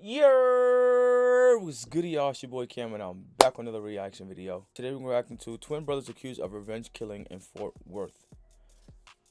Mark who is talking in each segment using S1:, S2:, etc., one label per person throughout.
S1: Yo, what's good, y'all? It's your boy Cam, and I'm back with another reaction video. Today we're reacting to twin brothers accused of revenge killing in Fort Worth.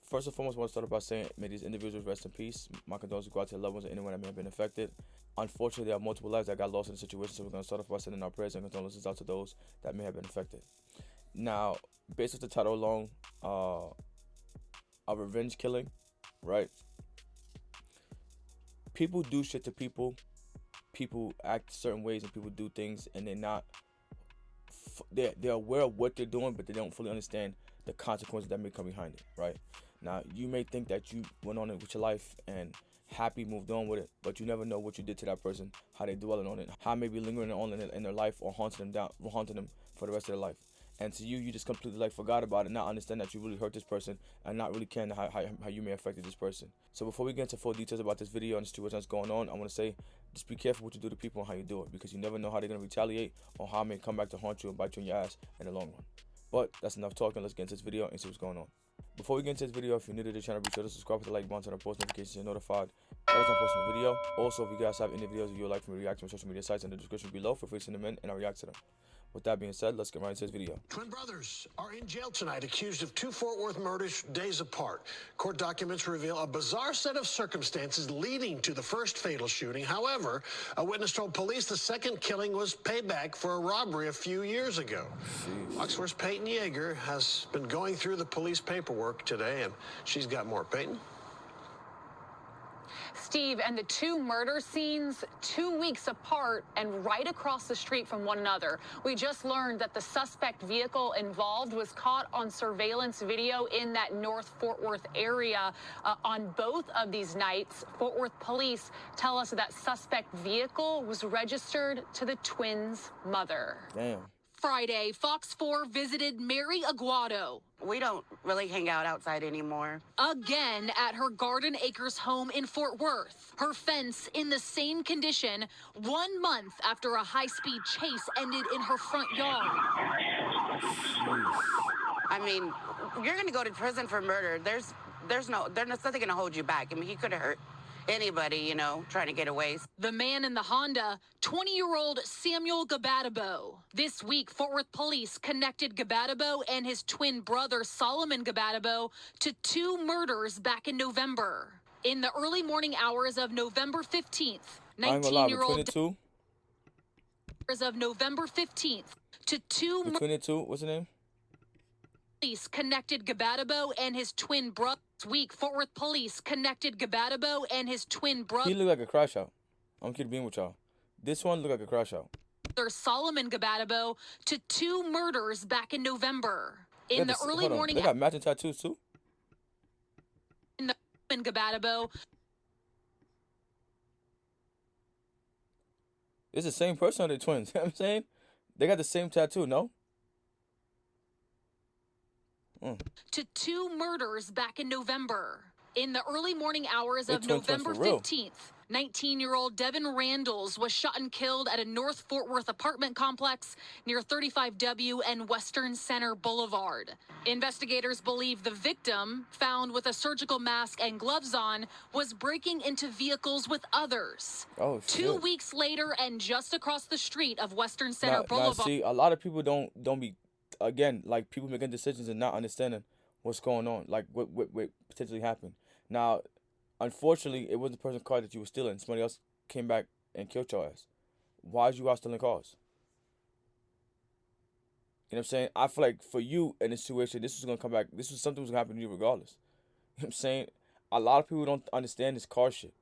S1: First and foremost, I want to start by saying, may these individuals rest in peace. My condolences go out to their loved ones and anyone that may have been affected. Unfortunately, there are multiple lives that got lost in the situation, so we're going to start off by sending our prayers and condolences out to those that may have been affected. Now, based off the title alone, a revenge killing, right? People do shit to people. People act certain ways and people do things and they're aware of what they're doing, but they don't fully understand the consequences that may come behind it, right? Now, you may think that you went on it with your life and happy moved on with it, but you never know what you did to that person, how they dwelling on it, how maybe lingering on it in their life or haunting them for the rest of their life. And to you, you just completely forgot about it, not understand that you really hurt this person and not really caring how you may have affected this person. So before we get into full details about this video and the situation that's going on, I want to say, just be careful what you do to people and how you do it, because you never know how they're going to retaliate or how it may come back to haunt you and bite you in your ass in the long run. But that's enough talking. Let's get into this video and see what's going on. Before we get into this video, if you're new to the channel, be sure to subscribe, hit the like button, turn on post notifications, so you're notified every time I post a video. Also, if you guys have any videos that you would like me to react to on social media sites in the description below, feel free to send them in and I'll react to them. With that being said, let's get right into this video.
S2: Twin brothers are in jail tonight, accused of two Fort Worth murders days apart. Court documents reveal a bizarre set of circumstances leading to the first fatal shooting. However, a witness told police the second killing was payback for a robbery a few years ago. Oxford's Peyton Yeager has been going through the police paperwork today, and she's got more. Peyton?
S3: Steve, and the two murder scenes 2 weeks apart and right across the street from one another. We just learned that the suspect vehicle involved was caught on surveillance video in that North Fort Worth area on both of these nights. Fort Worth police tell us that suspect vehicle was registered to the twins' mother.
S1: Damn.
S3: Friday, Fox 4 visited Mary Aguado.
S4: We don't really hang out outside anymore.
S3: Again at her Garden Acres home in Fort Worth. Her fence in the same condition 1 month after a high-speed chase ended in her front yard.
S4: I mean, you're going to go to prison for murder. There's nothing going to hold you back. I mean, he could have hurt anybody, you know, trying to get away.
S3: The man in the Honda, 20-year-old Samuel Gabadabo. This week, Fort Worth police connected Gabadabo and his twin brother, Solomon Gabadabo, to two murders back in November. In the early morning hours of November 15th, 19-year-old of November 15th to two
S1: 22, what's the name?
S3: Police connected Gabadabo and his twin brother. This week, Fort Worth police connected Gabadabo and his twin brother.
S1: He looked like a crash out. I'm kidding being with y'all. This one looked like a crash out.
S3: Solomon Gabadabo to two murders back in November. In the early morning.
S1: They got matching tattoos too.
S3: In the Gabadabo.
S1: It's the same person, or the twins. You know what I'm saying? They got the same tattoo, no?
S3: To two murders back in November. In the early morning hours of November 15th, 19-year-old Devin Randalls was shot and killed at a North Fort Worth apartment complex near 35W and Western Center Boulevard. Investigators believe the victim, found with a surgical mask and gloves on, was breaking into vehicles with others.
S1: Oh, shit.
S3: 2 weeks later and just across the street of Western Center Boulevard.
S1: Now, see, a lot of people don't be, again, like people making decisions and not understanding what's going on, like what potentially happened. Now, unfortunately, it wasn't the person's car that you were stealing. Somebody else came back and killed your ass. Why is you out stealing cars? You know what I'm saying? I feel like for you in this situation, this was gonna come back. This was something was gonna happen to you regardless. You know what I'm saying? A lot of people don't understand this car shit.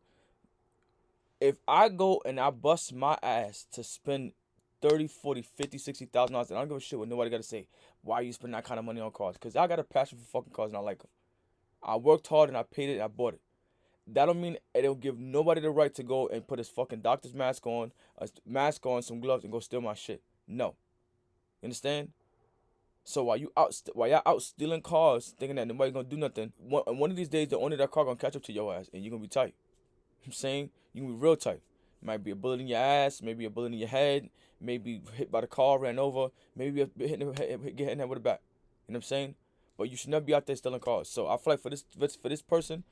S1: If I go and I bust my ass to spend $30, $40, $50, $60,000, and I don't give a shit what nobody got to say. Why you spend that kind of money on cars? Because I got a passion for fucking cars and I like them. I worked hard and I paid it and I bought it. That don't mean it don't give nobody the right to go and put his fucking doctor's mask on, some gloves, and go steal my shit. No. You understand? So while y'all out stealing cars, thinking that nobody's gonna do nothing, one of these days the owner of that car gonna catch up to your ass and you're gonna be tight. You know what I'm saying? You're gonna be real tight. Might be a bullet in your ass, maybe a bullet in your head, maybe hit by the car, ran over, maybe get hit in with a bat. You know what I'm saying? But you should never be out there stealing cars. So I feel like for this person,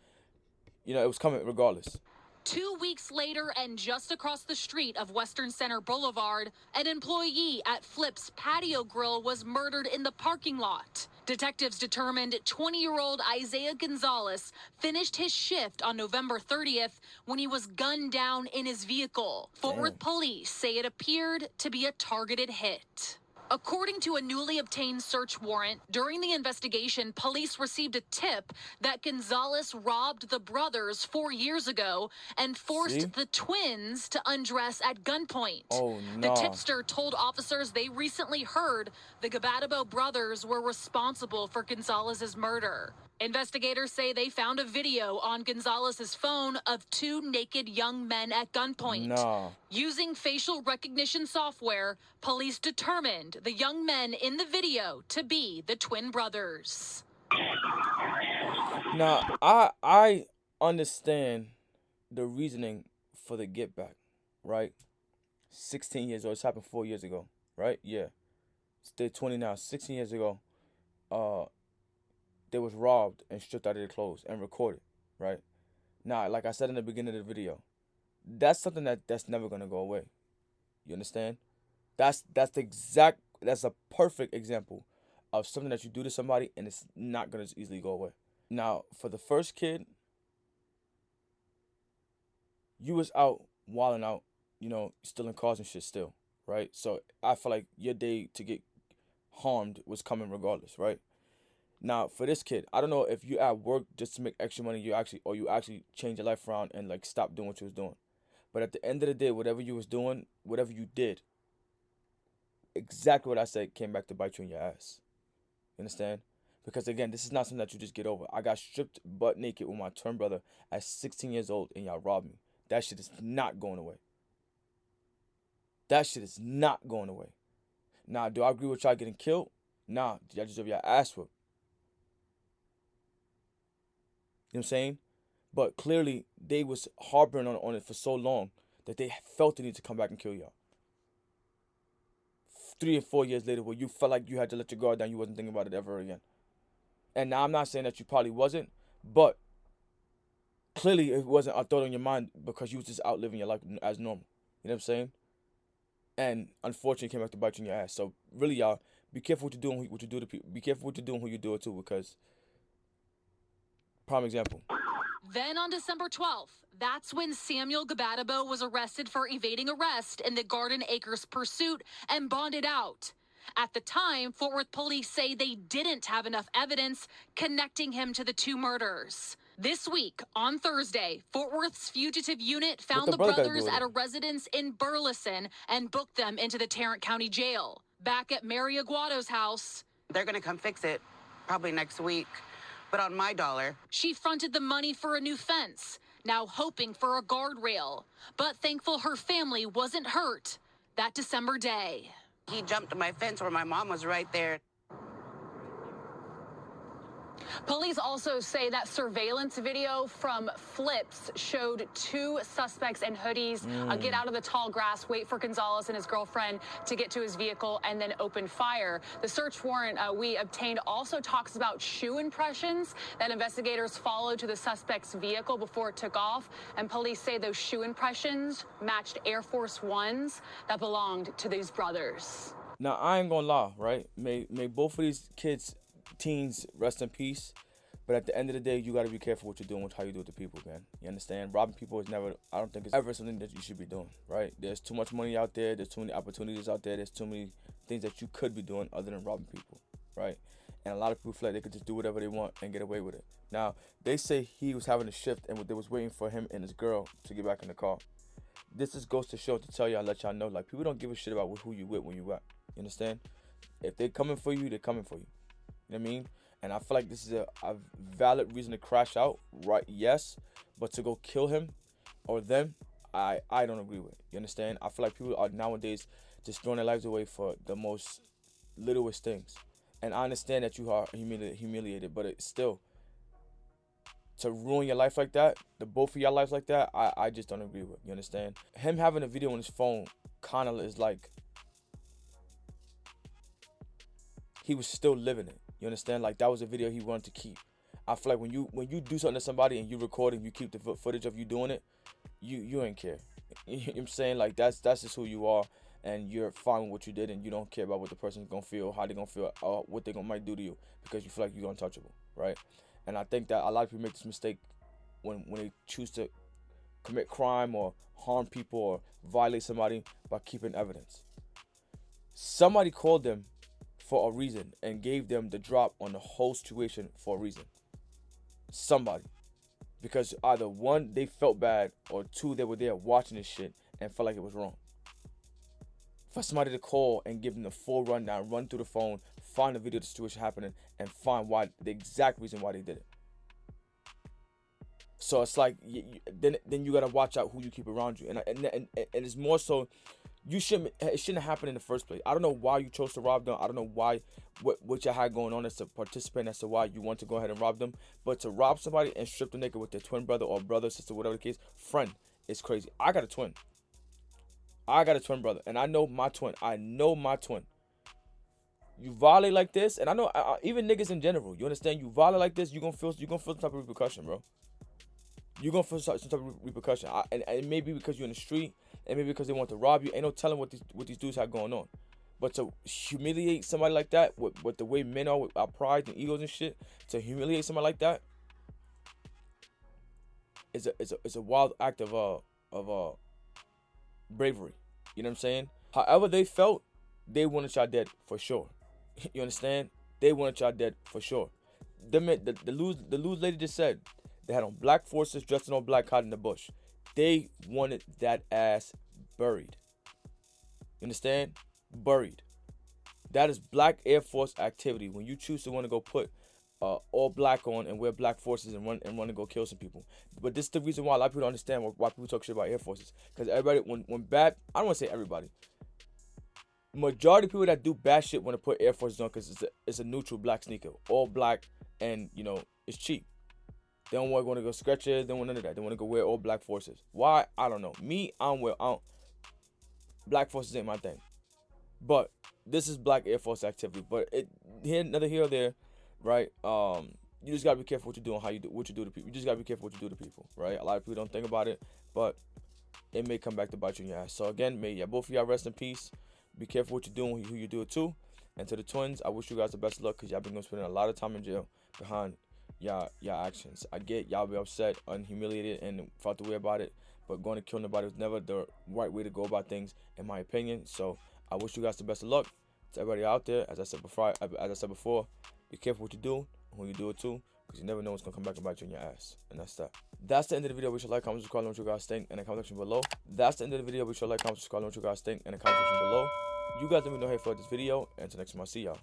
S1: you know, it was coming regardless.
S3: 2 weeks later, and just across the street of Western Center Boulevard, an employee at Flip's Patio Grill was murdered in the parking lot. Detectives determined 20-year-old Isaiah Gonzalez finished his shift on November 30th when he was gunned down in his vehicle. Fort Worth police say it appeared to be a targeted hit. According to a newly obtained search warrant, during the investigation, police received a tip that Gonzalez robbed the brothers 4 years ago and forced the twins to undress at gunpoint.
S1: Oh, no.
S3: The tipster told officers they recently heard the Gabatabo brothers were responsible for Gonzalez's murder. Investigators say they found a video on Gonzalez's phone of 2 naked young men at gunpoint.
S1: No.
S3: Using facial recognition software, police determined the young men in the video to be the twin brothers.
S1: Now, I understand the reasoning for the get back, right? 16 years old. This happened 4 years ago, right? Yeah. They're 20 now. 16 years ago, they was robbed and stripped out of their clothes and recorded, right? Now, like I said in the beginning of the video, that's something that's never gonna go away. You understand? That's a perfect example of something that you do to somebody and it's not gonna just easily go away. Now, for the first kid, you was out wilding out, you know, stealing cars and shit still, right? So I feel like your day to get harmed was coming regardless, right? Now, for this kid, I don't know if you at work just to make extra money, you actually change your life around and like stop doing what you was doing. But at the end of the day, whatever you was doing, whatever you did, exactly what I said came back to bite you in your ass. You understand? Because again, this is not something that you just get over. I got stripped butt naked with my twin brother at 16 years old and y'all robbed me. That shit is not going away. That shit is not going away. Now, do I agree with y'all getting killed? Nah, y'all deserve your ass whipped. You know what I'm saying? But clearly, they was harboring on it for so long that they felt the need to come back and kill y'all. 3 or 4 years later, where you felt like you had to let your guard down, you wasn't thinking about it ever again. And now I'm not saying that you probably wasn't, but clearly it wasn't a thought on your mind because you was just out living your life as normal. You know what I'm saying? And unfortunately, it came back to bite you in your ass. So really, y'all, be careful what you're doing, what you do to people. Be careful what you're doing, who you do it to, because prime example.
S3: Then on December 12th, that's when Samuel Gabatabo was arrested for evading arrest in the Garden Acres pursuit and bonded out. At the time, Fort Worth police say they didn't have enough evidence connecting him to the 2 murders. This week, on Thursday, Fort Worth's fugitive unit found the brothers at a residence in Burleson and booked them into the Tarrant County Jail. Back at Mary Aguado's house,
S4: they're going to come fix it probably next week. But on my dollar.
S3: She fronted the money for a new fence, now hoping for a guardrail, but thankful her family wasn't hurt that December day.
S4: He jumped to my fence where my mom was right there.
S3: Police also say that surveillance video from Flips showed 2 suspects in hoodies get out of the tall grass, wait for Gonzalez and his girlfriend to get to his vehicle, and then open fire. The search warrant we obtained also talks about shoe impressions that investigators followed to the suspect's vehicle before it took off, and police say those shoe impressions matched Air Force Ones that belonged to these brothers.
S1: Now, I ain't gonna lie, right? May both of these teens rest in peace, but at the end of the day, you got to be careful what you're doing with how you do it to people, man. You understand? Robbing people is never, I don't think it's ever something that you should be doing, right? There's too much money out there, there's too many opportunities out there, there's too many things that you could be doing other than robbing people, right? And a lot of people feel like they could just do whatever they want and get away with it. Now, they say he was having a shift and they was waiting for him and his girl to get back in the car. This just goes to show, to tell y'all, let y'all know, like, people don't give a shit about who you with when you at. You understand? If they're coming for you, they're coming for you. You know what I mean? And I feel like this is a valid reason to crash out, right? Yes, but to go kill him or them, I don't agree with. You understand? I feel like people are nowadays just throwing their lives away for the most littlest things. And I understand that you are humiliated, but it's still, to ruin your life like that, the both of your lives like that, I just don't agree with. You understand? Him having a video on his phone kind of is like he was still living it. You understand? Like, that was a video he wanted to keep. I feel like when you do something to somebody and you record and you keep the footage of you doing it, you ain't care. You know what I'm saying? Like, that's just who you are, and you're fine with what you did, and you don't care about what the person's gonna feel, how they gonna feel, or what they might do to you, because you feel like you're untouchable, right? And I think that a lot of people make this mistake when they choose to commit crime or harm people or violate somebody by keeping evidence. Somebody called them for a reason and gave them the drop on the whole situation for a reason. Somebody. Because either one, they felt bad, or two, they were there watching this shit and felt like it was wrong. For somebody to call and give them the full rundown, run through the phone, find the video of the situation happening, and find the exact reason why they did it. So it's like, then you gotta watch out who you keep around you, and it's more so, it shouldn't have happened in the first place. I don't know why you chose to rob them. I don't know what you had going on as to participate, as to why you want to go ahead and rob them. But to rob somebody and strip them naked with their twin brother or brother, sister, whatever the case, friend, is crazy. I got a twin brother, and I know my twin. You violate like this, and I know even niggas in general. You understand? You violate like this, you gonna feel some type of repercussion, bro. You're gonna feel some type of repercussion, and it may be because you're in the street, and maybe because they want to rob you. Ain't no telling what these dudes have going on. But to humiliate somebody like that, with the way men are with our pride and egos and shit, to humiliate somebody like that is a wild act of bravery. You know what I'm saying? However they felt, they wanted y'all dead for sure. You understand? They wanted y'all dead for sure. The lose lady just said they had on black forces dressed in all black, hiding in the bush. They wanted that ass buried. You understand? Buried. That is black Air Force activity. When you choose to want to go put all black on and wear black forces and run and go kill some people. But this is the reason why a lot of people don't understand why people talk shit about Air Forces. Because everybody, when bad, I don't want to say everybody. Majority of people that do bad shit want to put Air Forces on because it's a neutral black sneaker. All black, and, you know, it's cheap. They don't want to go scratch it. They don't want none of that. They want to go wear all black forces. Why? I don't know. Me, black forces ain't my thing. But this is black Air Force activity. But another here or there, right? You just gotta be careful what you do and what you do to people. You just gotta be careful what you do to people, right? A lot of people don't think about it, but it may come back to bite you in your ass. So again, may both of y'all rest in peace. Be careful what you do and who you do it to. And to the twins, I wish you guys the best of luck, because y'all been spending a lot of time in jail behind y'all actions. I get y'all be upset and humiliated and felt the way about it, but going to kill nobody was never the right way to go about things, in my opinion. So I wish you guys the best of luck. To everybody out there, as I said before, be careful what you do and who you do it to, because you never know what's gonna come back and bite you in your ass. And that's that. That's the end of the video. We should like, comment, subscribe, what you guys think in the comment section below. That's the end of the video. We should like, comment, subscribe, what you guys think in the comment section below. You guys let me know how you felt this video, and until next time, I'll see y'all.